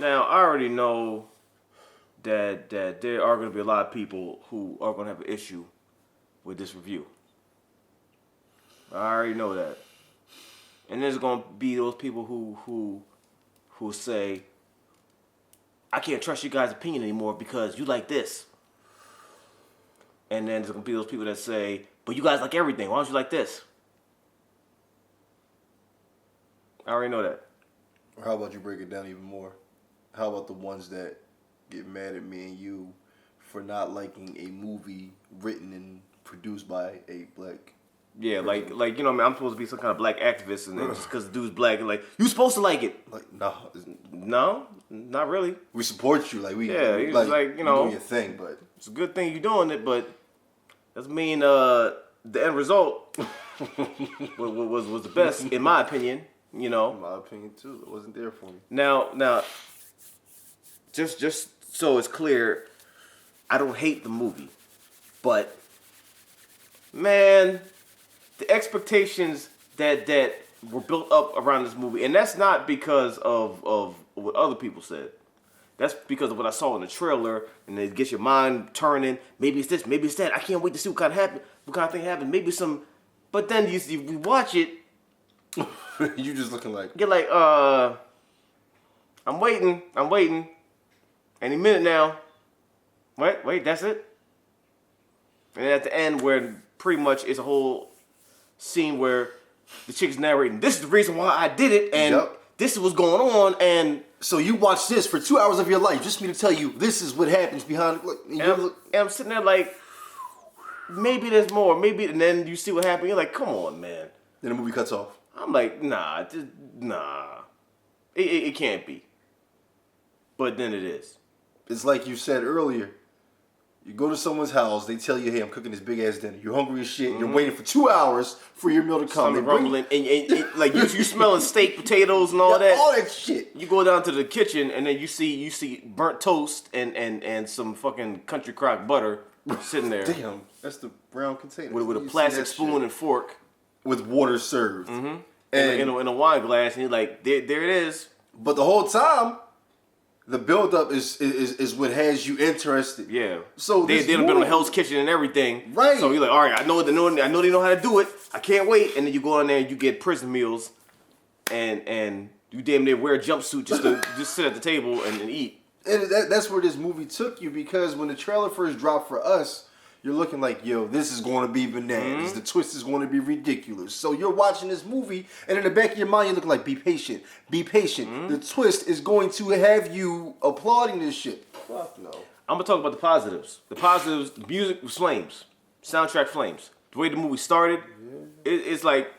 Now, I already know that there are going to be a lot of people who are going to have an issue with this review. I already know that. And there's going to be those people who say, I can't trust you guys' opinion anymore because you like this. And then there's going to be those people that say, but you guys like everything. Why don't you like this? I already know that. Or how about you break it down even more? How about the ones that get mad at me and you for not liking a movie written and produced by a black Yeah, person? like you know what I mean? I'm supposed to be some kind of black activist, and then just because the dude's black, and like, you supposed to like it. Like, no. No, not really. We support you. Like, Yeah, he's like, you know, doing your thing, but it's a good thing you're doing it, but doesn't mean the end result was the best, in my opinion, you know. in my opinion, too. It wasn't there for me. Now, just so it's clear, I don't hate the movie, but man, the expectations that were built up around this movie, and that's not because of what other people said. That's because of what I saw in the trailer, and it gets your mind turning. Maybe it's this, maybe it's that. I can't wait to see what kind of thing happens. Maybe some, but then you watch it. You just looking like You're like, I'm waiting. Any minute now. Wait, that's it? And at the end, where pretty much it's a whole scene where the chick's narrating, this is the reason why I did it, and this is what's going on, and... So you watch this for 2 hours of your life, just for me to tell you, this is what happens behind... And I'm sitting there like, maybe there's more, maybe... And then you see what happened, you're like, come on, man. Then the movie cuts off. I'm like, nah. It can't be. But then it is. It's like you said earlier. You go to someone's house, they tell you, hey, I'm cooking this big ass dinner. You're hungry as shit. Mm-hmm. You're waiting for 2 hours for your meal to come. Something rumbling, and like you smelling steak, potatoes, and all that. All that shit. You go down to the kitchen, and then you see burnt toast and some fucking country crock butter sitting there. Damn, that's the brown container. With a plastic spoon and fork. With water served. Mm-hmm. And in a wine glass, and you're like, there it is. But the whole time, the build-up is what has you interested. Yeah. So they've been on Hell's Kitchen and everything. Right. So you're like, all right, I know they know how to do it. I can't wait. And then you go in there and you get prison meals, and you damn near wear a jumpsuit just to just sit at the table and eat. And that's where this movie took you, because when the trailer first dropped for us, you're looking like, yo, this is going to be bananas. Mm-hmm. The twist is going to be ridiculous. So you're watching this movie, and in the back of your mind, you're looking like, be patient. Be patient. Mm-hmm. The twist is going to have you applauding this shit. Fuck no. I'm going to talk about the positives. The positives, the music was flames. Soundtrack flames. The way the movie started, it's like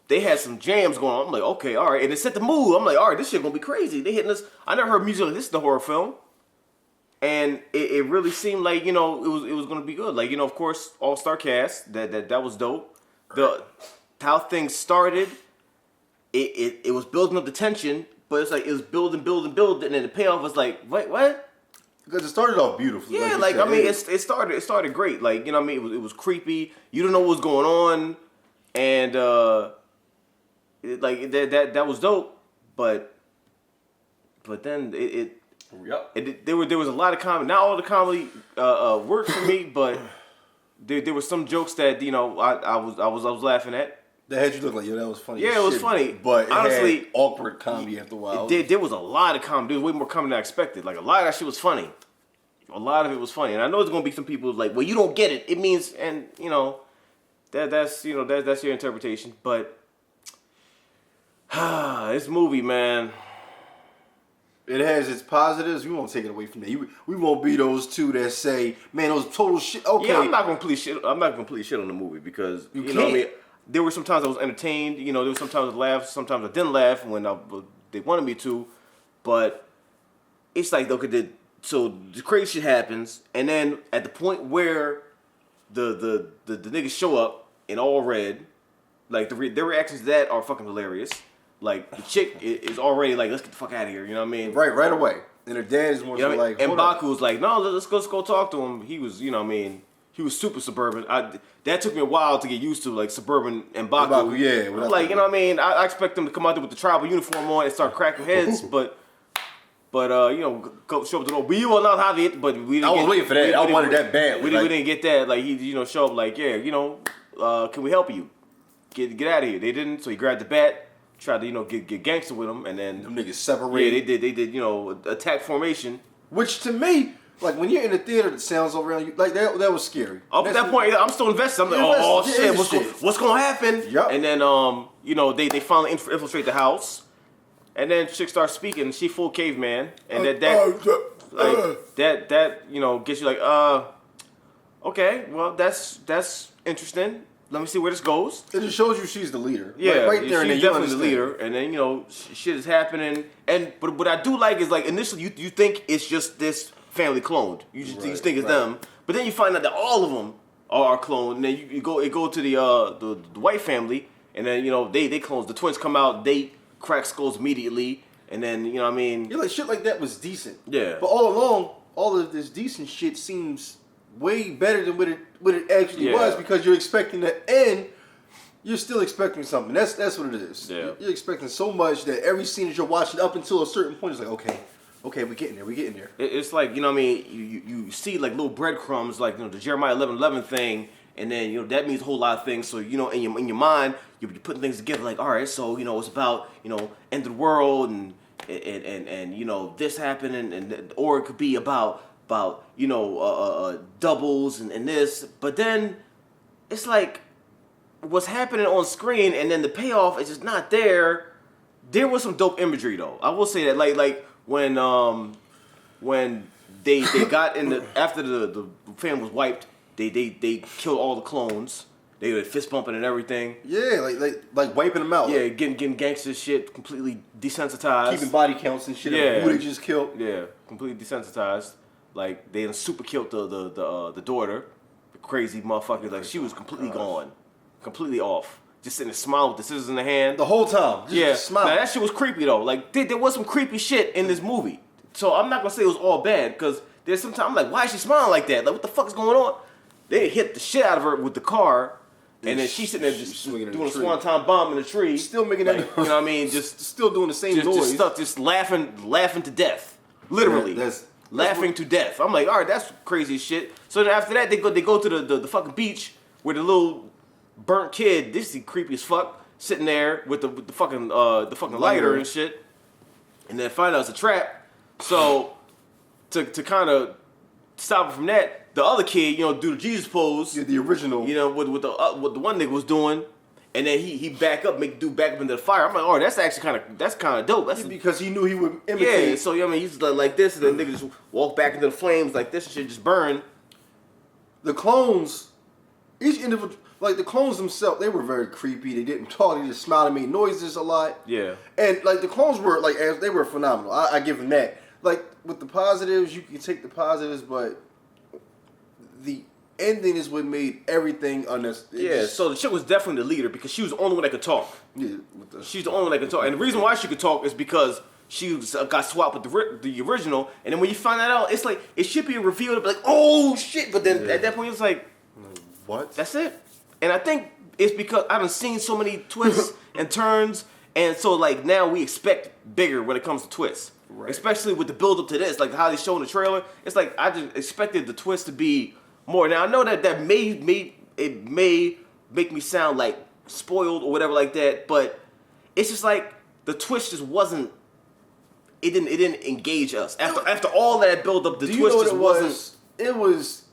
they had some jams going on. I'm like, okay, all right. And it set the mood. I'm like, all right, this shit going to be crazy. They hitting us. I never heard music like this in a horror film. And it really seemed like, you know, it was gonna be good. Like, you know, of course, all-star cast, that was dope. How things started, it was building up the tension, but it's like it was building, and then the payoff was like, what? Because it started off beautifully. Yeah, like I mean, it started great. Like, you know what I mean? It was creepy. You don't know what's going on, and that was dope. But then it Yep. There was a lot of comedy. Not all the comedy worked for me, but there were some jokes that, you know, I was laughing at. That had you look like, yo, that was funny. Yeah, it was funny. But honestly, had awkward comedy after a while. There was a lot of comedy. There was way more comedy than I expected. Like, a lot of that shit was funny. A lot of it was funny. And I know there's gonna be some people like, well, you don't get it. It means, and you know, that's your interpretation. But this movie, man. It has its positives. We won't take it away from that. We won't be those two that say, "Man, those total shit." Okay, yeah, I'm not gonna shit on the movie because you know what I mean. There were some times I was entertained. You know, there were sometimes I laughed, sometimes I didn't laugh when they wanted me to. But it's like, okay, so the crazy shit happens, and then at the point where the niggas show up in all red, like their reactions to that are fucking hilarious. Like, the chick is already like, let's get the fuck out of here, you know what I mean? Right away. And her dad is more so like, and Baku was like, no, let's go talk to him. He was, you know what I mean, he was super suburban. That took me a while to get used to, like, suburban and Baku. Yeah. Like, you know what I mean? I expect them to come out there with the tribal uniform on and start cracking heads, but But you know, go show up to the door. We will not have it, but we. Didn't I was waiting for that. I wanted that bad. We didn't get that. Like he, you know, show up like, yeah, you know, can we help you? Get out of here. They didn't, so he grabbed the bat, tried to, you know, get gangster with him, and then them niggas separated. Yeah, they did, you know, attack formation. Which to me, like when you're in the theater, the sounds around you, like that was scary. Up at that point, I'm still invested. I'm like, oh shit, what's gonna happen? Yep. And then you know, they finally infiltrate the house, and then chick starts speaking. She full caveman, and that you know gets you like, okay, well that's interesting. Let me see where this goes. It just shows you she's the leader. Yeah, right there, and she's definitely the leader. And then you know, shit is happening. But what I do like is like initially you think it's just this family cloned. You think it's them, but then you find out that all of them are cloned. And then you go to the white family, and then you know they clones. The twins come out, they crack skulls immediately, and then you know what I mean. Yeah, like shit like that was decent. Yeah. But all along, all of this decent shit seems way better than what it actually was, because you're expecting the end. You're still expecting something. That's what it is. Yeah. You're expecting so much that every scene that you're watching up until a certain point is like, okay, we're getting there. It's like, you know what I mean, you see like little breadcrumbs, like, you know, the Jeremiah 11:11 thing, and then, you know, that means a whole lot of things. So, you know, in your mind, you're putting things together like, all right, so, you know, it's about, you know, end of the world and you know, this happened, and or it could be about you know, doubles and this, but then it's like what's happening on screen, and then the payoff is just not there. There was some dope imagery though. I will say that, like when they got in the after the family was wiped, they killed all the clones. They were fist bumping and everything. Yeah, like wiping them out. Yeah, getting gangster shit, completely desensitized. Keeping body counts and shit. Yeah, who they just killed. Yeah, completely desensitized. Like they super killed the daughter, the crazy motherfucker. Like she was completely gone, completely off. Just sitting there smiling with the scissors in the hand the whole time. Just smiling. Now that shit was creepy though. Like there was some creepy shit in this movie. So I'm not gonna say it was all bad, because there's sometimes I'm like, why is she smiling like that? Like what the fuck is going on? They hit the shit out of her with the car, and then she's sitting there just doing a swanton bomb in the tree. Still making like, that. You know what I mean? Just still doing the same noise. Just stuck, just laughing to death, literally. That's laughing to death. I'm like, all right, that's crazy as shit. So then after that, they go to the fucking beach where the little burnt kid, this is creepy as fuck, sitting there with the fucking lighter and shit, and then find out it's a trap. So to kind of stop it from that, the other kid, you know, do the Jesus pose. Yeah, the original. You know, what the one nigga was doing. And then he back up, make the dude back up into the fire. I'm like, oh, that's actually kind of dope. That's because he knew he would imitate. Yeah, so you know what I mean, he's like this, and then nigga just walk back into the flames like this, and shit just burn. The clones, each individual, like the clones themselves, they were very creepy. They didn't talk. They just smiled and made noises a lot. Yeah. And like the clones were they were phenomenal. I give them that. Like with the positives, you can take the positives, but the ending is what made everything unnecessary. Yeah, so the chick was definitely the leader because she was the only one that could talk. Yeah, she's the only one that could talk, and the reason why she could talk is because she got swapped with the original. And then when you find that out, it's like it should be revealed, like, oh shit! But then at that point, it's like, what? That's it. And I think it's because I done seen so many twists and turns, and so like now we expect bigger when it comes to twists. Right. Especially with the build up to this, like how they show in the trailer. It's like I just expected the twist to be more. Now I know that may make me sound like spoiled or whatever like that, but it's just like the twist just wasn't. It didn't engage us after all that build up. The twist just wasn't. It was.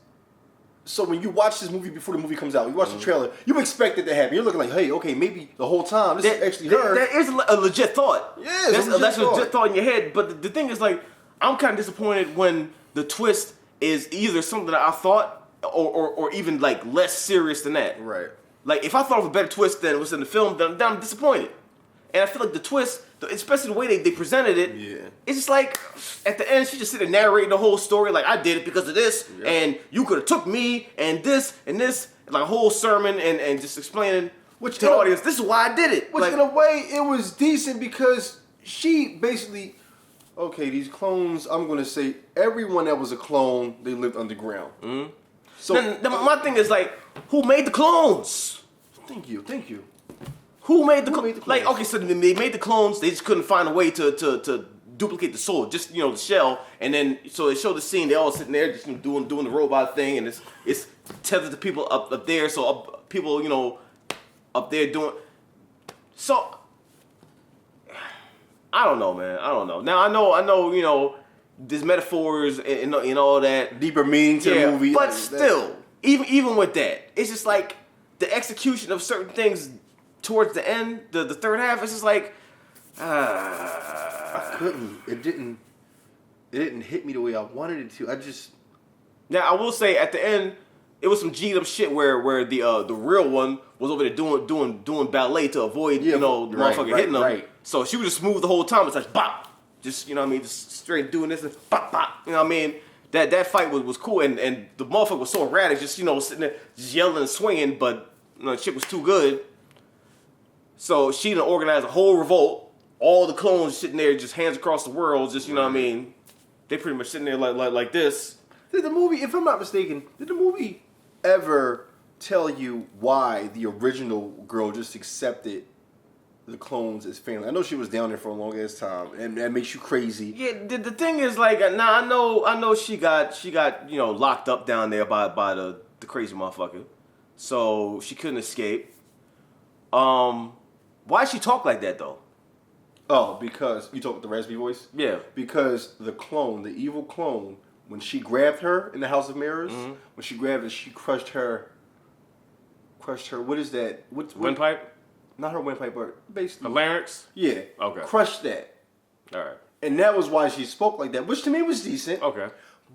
So when you watch this movie before the movie comes out, you watch the trailer, you expect it to happen. You're looking like, hey, okay, maybe the whole time this is actually her. That is a legit thought. Yeah, that's a legit thought in your head. But the thing is, like, I'm kind of disappointed when the twist is either something that I thought or even like less serious than that. Right. Like if I thought of a better twist than was in the film, then I'm disappointed. And I feel like the twist, especially the way they presented it, it's just like at the end she just sitting there narrating the whole story like I did it because of this, and you could have took me and this, like a whole sermon and just explaining to the audience this is why I did it. Which in a way it was decent because she basically, okay, these clones, I'm gonna say everyone that was a clone, they lived underground. Mm-hmm. So my thing is like, who made the clones? Thank you. Who made the clones? Like, okay, so they made the clones. They just couldn't find a way to duplicate the soul, just the shell, and then so it showed the scene. They all sitting there just doing the robot thing, and it's tethered to people up there. So people up there doing. So I don't know, man. I don't know. Now I know. There's metaphors and all that deeper meaning to the movie, but still, even with that, it's just like the execution of certain things towards the end, the third half. It's just like I couldn't. It didn't hit me the way I wanted it to. Now I will say at the end, it was some G'd up shit where the real one was over there doing ballet to avoid the motherfucker hitting them. Right. So she was just smooth the whole time. It's like bop. Just, just straight doing this and bop, bop. That fight was cool, and the motherfucker was so erratic, just, sitting there just yelling and swinging, but shit was too good. So she done organized a whole revolt. All the clones sitting there, just hands across the world, just, they pretty much sitting there like this. Did the movie, if I'm not mistaken, ever tell you why the original girl just accepted the clones as family? I know she was down there for a long ass time, and that makes you crazy. Yeah, the thing is, like, I know she got locked up down there by the crazy motherfucker, so she couldn't escape. Why she talk like that though? Oh, because you talk with the raspy voice. Yeah, because the evil clone, when she grabbed her in the House of Mirrors, when she grabbed her, she crushed her. What is that? windpipe. Not her windpipe, but basically... The larynx? Yeah. Okay. Crushed that. All right. And that was why she spoke like that, which to me was decent. Okay.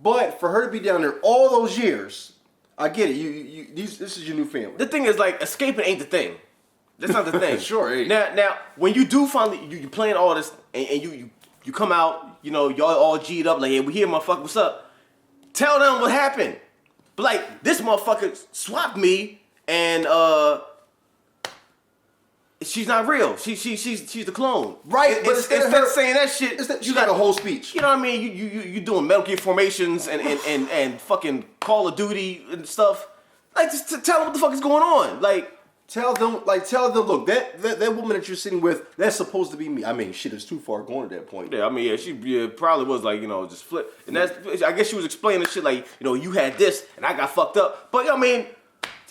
But for her to be down there all those years, I get it. This is your new family. The thing is, like, escaping ain't the thing. That's not the thing. Sure ain't. Now, when you do finally... You playing all this, and you come out, y'all all G'd up, like, hey, we here, motherfucker, what's up? Tell them what happened. But, like, this motherfucker swapped me, and, she's not real. She's the clone. Right, but instead of saying that shit, you got a whole speech. You know what I mean? You doing Metal Gear formations and fucking Call of Duty and stuff. Like, just to tell them what the fuck is going on. Like, tell them, look, that woman that you're sitting with, that's supposed to be me. I mean, shit is too far gone at that point. Yeah, I mean, she probably was like, just flip. And that's, I guess she was explaining shit like, you had this and I got fucked up. But, I mean,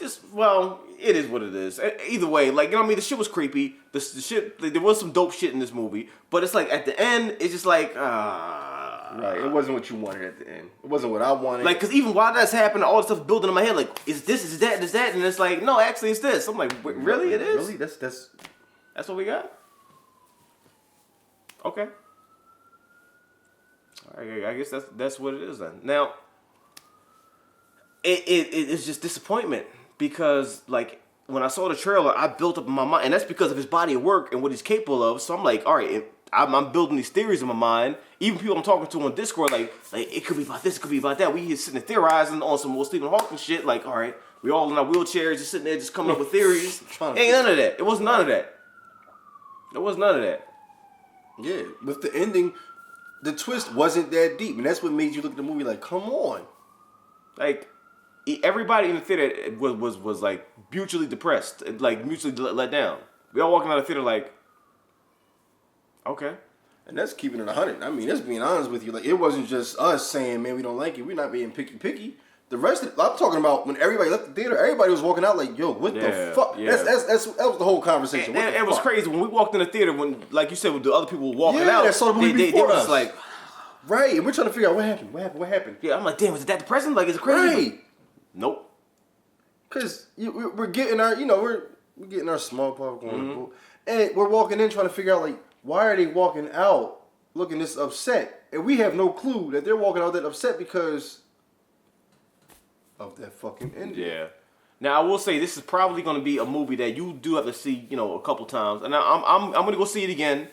it is what it is. Either way, like, the shit was creepy. The shit, there was some dope shit in this movie. But it's like, at the end, it's just like, Right, it wasn't what you wanted at the end. It wasn't what I wanted. Like, because even while that's happening, all the stuff building in my head, like, is this, is that, is that? And it's like, no, actually it's this. I'm like, really? It is? Really? That's what we got? Okay. All right, I guess that's what it is then. Now, it's just disappointment. Because, like, when I saw the trailer, I built up in my mind, and that's because of his body of work and what he's capable of. So I'm like, all right, I'm building these theories in my mind. Even people I'm talking to on Discord, like it could be about this, it could be about that. We just sitting there theorizing on some more Stephen Hawking shit. Like, all right, we all in our wheelchairs, just sitting there, just coming up with theories. Ain't none of that. It was none of that. It was none of that. Yeah, with the ending, the twist wasn't that deep, and that's what made you look at the movie like, come on. Like, everybody in the theater was like mutually depressed, like mutually let down. We all walking out of the theater like, okay. And that's keeping it 100. I mean, that's being honest with you. Like, it wasn't just us saying, man, we don't like it. We're not being picky. The rest of I'm talking about when everybody left the theater, everybody was walking out like, yo, what the fuck? Yeah. That was the whole conversation. And it was crazy. When we walked in the theater, when, like you said, when the other people were walking out, that saw the movie they before was us. Like, right, and we're trying to figure out what happened. Yeah, I'm like, damn, is it that depressing? Like, is it crazy? Right. Nope. Because we're getting our, we're getting our small popcorn, and we're walking in trying to figure out, like, why are they walking out looking this upset? And we have no clue that they're walking out that upset because of that fucking ending. Yeah. Now I will say this is probably going to be a movie that you do have to see, a couple times. And I'm going to go see it again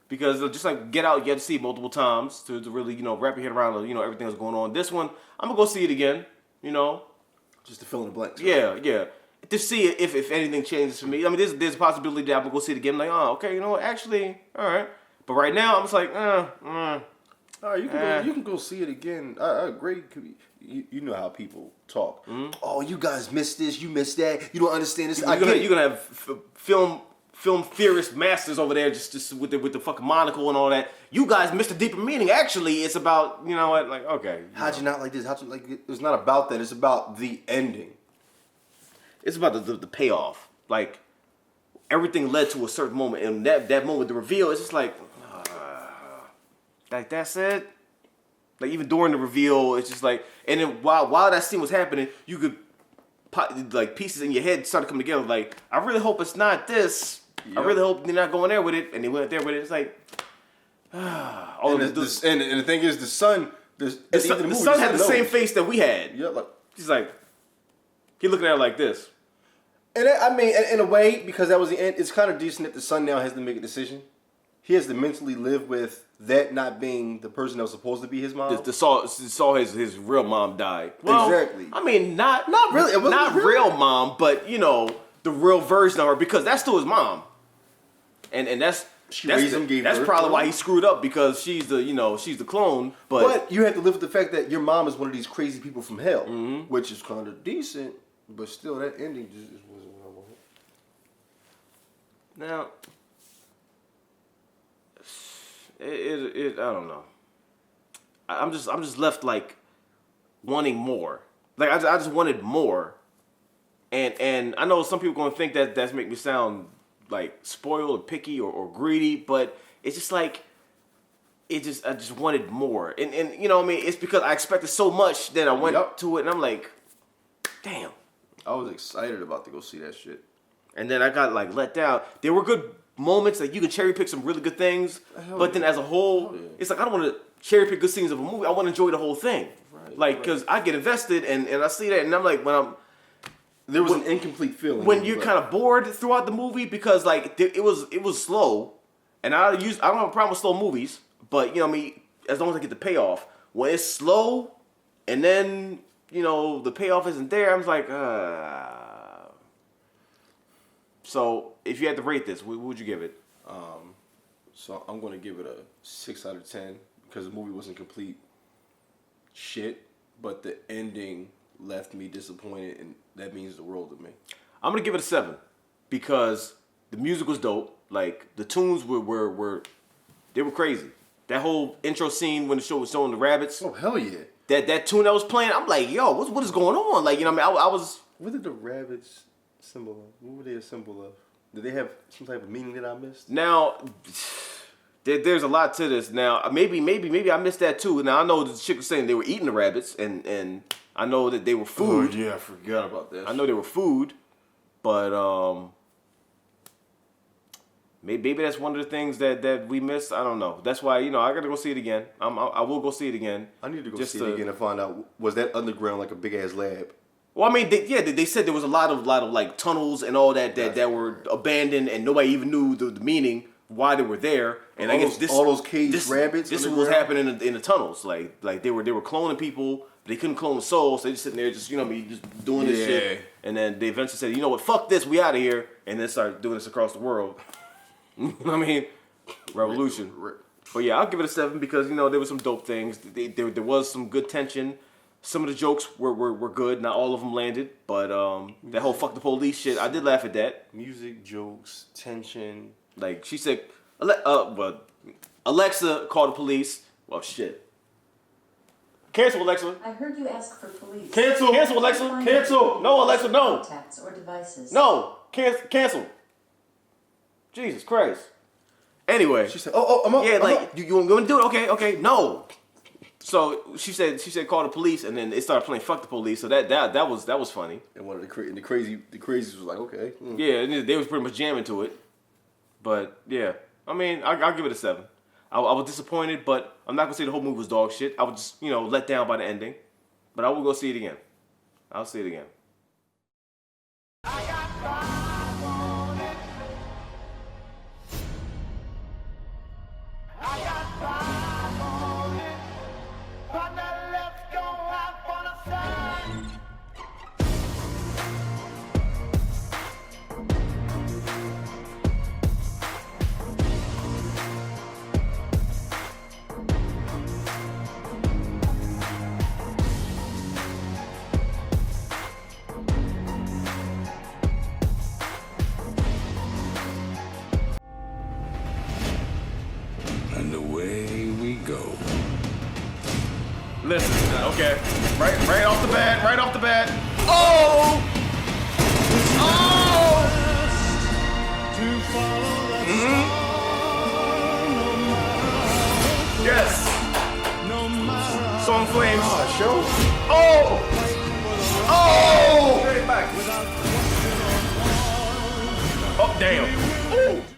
because just like Get Out, you have to see it multiple times to really wrap your head around everything that's going on. This one I'm gonna go see it again. Just to fill in the blanks. Yeah. To see if anything changes for me. I mean, there's a possibility that I'm gonna go see it again. I'm like, oh, okay, you know what? Actually, all right. But right now, I'm just like, all right, you can go see it again. I agree. You know how people talk. Mm-hmm. Oh, you guys missed this. You missed that. You don't understand this. You're gonna have film theorist masters over there just with the fucking monocle and all that. you guys missed the deeper meaning. Actually, it's about, you know what, like, okay. How'd you not like this? How'd you like it? It's not about that. It's about the ending. It's about the payoff. Like, everything led to a certain moment, and that moment, the reveal, it's just like that's it. Like, even during the reveal, it's just like, and then while that scene was happening, you could like pieces in your head started coming together. Like, I really hope it's not this. Yep. I really hope they're not going there with it, and they went there with it. It's like, and the thing is, the son had the same face that we had. Yeah, like he's like, he looking at her like this. And I mean, in a way, because that was the end, it's kind of decent that the son now has to make a decision. He has to mentally live with that not being the person that was supposed to be his mom. Saw his real mom die. Well, exactly. I mean, not really. It wasn't not real mom, but you know, the real version of her, because that's still his mom. And that's probably why he screwed up, because she's the clone. But you have to live with the fact that your mom is one of these crazy people from hell, which is kind of decent, but still that ending just wasn't what I wanted. Now, I don't know. I'm just left like wanting more. Like I just wanted more, and I know some people gonna think that that's make me sound like spoiled or picky or greedy, but it's just like I just wanted more, and you know what I mean. It's because I expected so much that I went to it, and I'm like, damn. I was excited about to go see that shit, and then I got like let down. There were good moments, like you can cherry pick some really good things, but then as a whole, it's like I don't want to cherry pick good scenes of a movie. I want to enjoy the whole thing, because I get invested and I see that, and I'm like there was an incomplete feeling when you're kind of bored throughout the movie, because like it was slow, and I don't have a problem with slow movies, but you know what I mean, as long as I get the payoff. When it's slow, and then you know the payoff isn't there, I'm just like So if you had to rate this, what would you give it? So I'm going to give it a 6 out of 10 because the movie wasn't complete shit, but the ending left me disappointed, and that means the world to me. I'm going to give it a 7 because the music was dope. Like, the tunes were crazy. That whole intro scene when the show was showing the rabbits. Oh, hell yeah. That tune that was playing, I'm like, yo, what is going on? Like, you know what I mean? I was... What did the rabbits symbol of? What were they a symbol of? Did they have some type of meaning that I missed? Now, there's a lot to this. Now, maybe I missed that too. Now, I know the chick was saying they were eating the rabbits, and I know that they were food. Oh, yeah, I forgot about that. I know they were food, but maybe that's one of the things that we missed. I don't know. That's why, you know, I got to go see it again. I will go see it again. I need to go see it again and find out, was that underground like a big-ass lab? Well, I mean, they said there was a lot of like tunnels and all that were abandoned, and nobody even knew the meaning why they were there. And I guess all those caged rabbits. This was happening in the tunnels. Like they were cloning people, but they couldn't clone souls. So they just sitting there, just you know, just doing this shit. And then they eventually said, you know what, fuck this, we out of here. And then started doing this across the world. You know what I mean, revolution. But yeah, I'll give it a 7 because you know there were some dope things. There was some good tension. Some of the jokes were good. Not all of them landed, but that whole fuck the police shit, I did laugh at that. Music, jokes, tension. Like she said, Alexa called the police. Well, shit. Cancel, Alexa. I heard you ask for police. Cancel, Alexa. Cancel. No, Alexa, no. Contacts or devices. No, cancel. Jesus Christ. Anyway. She said, "Oh, I'm up." Yeah, I'm like up. you want to do it? Okay, no. So she said call the police, and then it started playing fuck the police. So that was funny. And one of the crazies was like, okay. Yeah, and they was pretty much jamming to it. But yeah, I mean, I'll give it a 7. I was disappointed, but I'm not gonna say the whole movie was dog shit. I was just let down by the ending. But I will go see it again. I'll see it again. Listen, okay. Right off the bat. Oh! Oh! Yes. Song Flames. Show. Oh! Oh! Oh, damn. Ooh.